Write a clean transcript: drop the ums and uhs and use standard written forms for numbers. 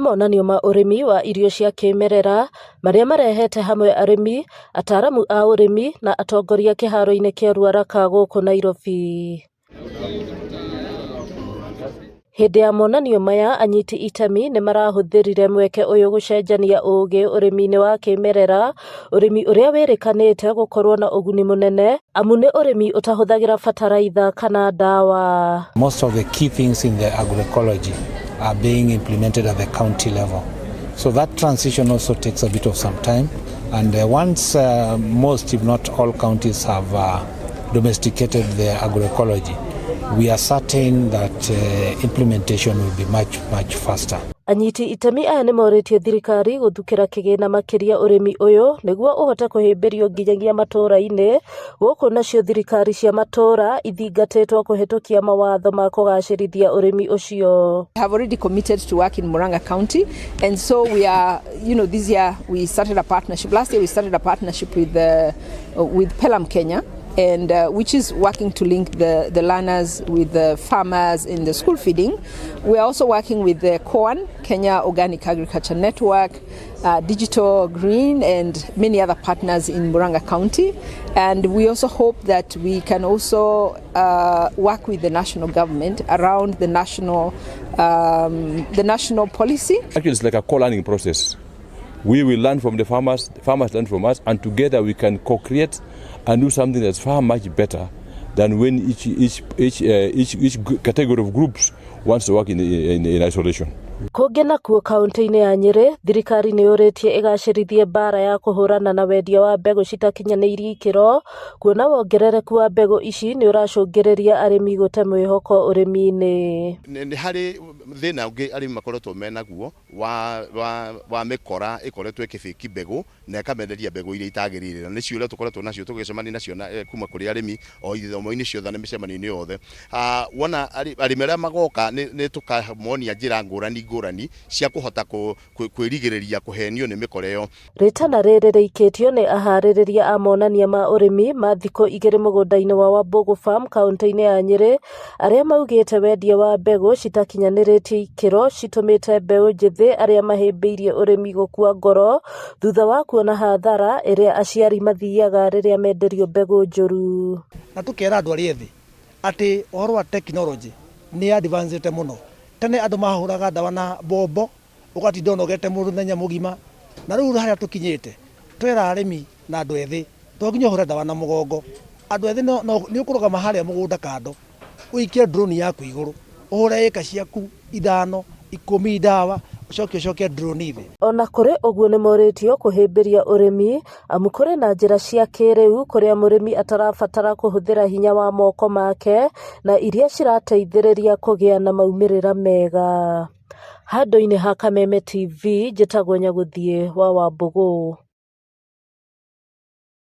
monanio ma urimi wa irio cia kimerera maria marehete hamwe arimi, ataramu a urimi na atongoria kiharo-ini kia Ruaraka guku Nairobi. Hindi ya monanio maya anyiti itemi ni marahuthirire mweke uyu gucenjania ugi urimi-ini wa kimerera, urimi uria wirikanite gukorwo na uguni munene amu ni urimi utahuthagira fertilizer kana dawa. Most of the key things in the agroecology are being implemented at the county level. So that transition also takes a bit of some time, and once most if not all counties have domesticated their agroecology, we are certain that implementation will be much faster. Anyiti itemi aya ni moritio thirikari guthukira KIGINA makiria urimi uyu niguo uhote kuhimbirio nginyagia matura-ini guku nacio thirikari cia matura ithingatitwo kuhitukia mawatho ma kugacirithia urimi ucio. We have already committed to work in Murang'a County, and so we are, this year we started a partnership. Last year we started a partnership with Pelham Kenya, and which is working to link the learners with the farmers in the school feeding. We are also working with the KOAN, Kenya Organic Agriculture Network, Digital Green, and many other partners in Murang'a County. And we also hope that we can also work with the national government around the national policy. Actually, it's like a co-learning process. We will learn from the farmers learn from us, and together we can co-create and do something that's far much better than when each category of groups wants to work in isolation. Kungi NAKUO kaunti-ini ya NYERI, Thirikari ni yuritie igacirithie MBARA ya kuhurana na wendia wa mbegu citakinyaniirie ikiro, kuona wongerereku wa mbegu ici ni uracungiriria arimi gute mwihoko urimi-ini. Ni hari thina ungi arimi makoretwo menaguo wa mikora ikoretwo ikibiki mbegu na ikamenderia mbegu iria itagirire, na nicio uria tukoretwo nacio tugicemania nacio kuma kuri arimi o ithomo-ini ciothe na micemanio-ini yothe. Wona arimi aria magoka ni tukamonia njira ngurani cia kuhota kwirigiriria kuhenio ni mikoreo. Ritana riri riikitio ni ahaririria a monania ma urimi ma thiko 2 mugunda-ini wa Wambugu Farm kaunti-ini ya NYERI aria maugite wendia wa mbegu citakinyaniiritie ikiro citumite mbeu njithi aria mahimbiirie urimi gukua ngoro thutha wa kuona hathara iria aciari mathiaga riria menderio mbegu njuru. Na tukera andu aria ethi ati uhoro wa technology ni advanced muno. Tene andu mahuraga dawa na bombo ugatinda unogete muthenya mugima, na riu haria tukinyite twera arimi na andu ethi twanginya uhure dawa na mugongo. Andu ethi ni ukurugama haria mugunda kando uikie drone yaku iguru uhure eka ciaku 5 10 dawa ucoke drone ithi. Ona kuri uguo ni moritio kuhimbiria urimi amu kuri na njira cia kiriu kuria murimi atarabatara kuhuthira hinya wa moko make na iria cirateithiriria kugia na maumirira mega. Handu-ini ha Kameme TV njitagwo Nyaguthie wa Wambugu.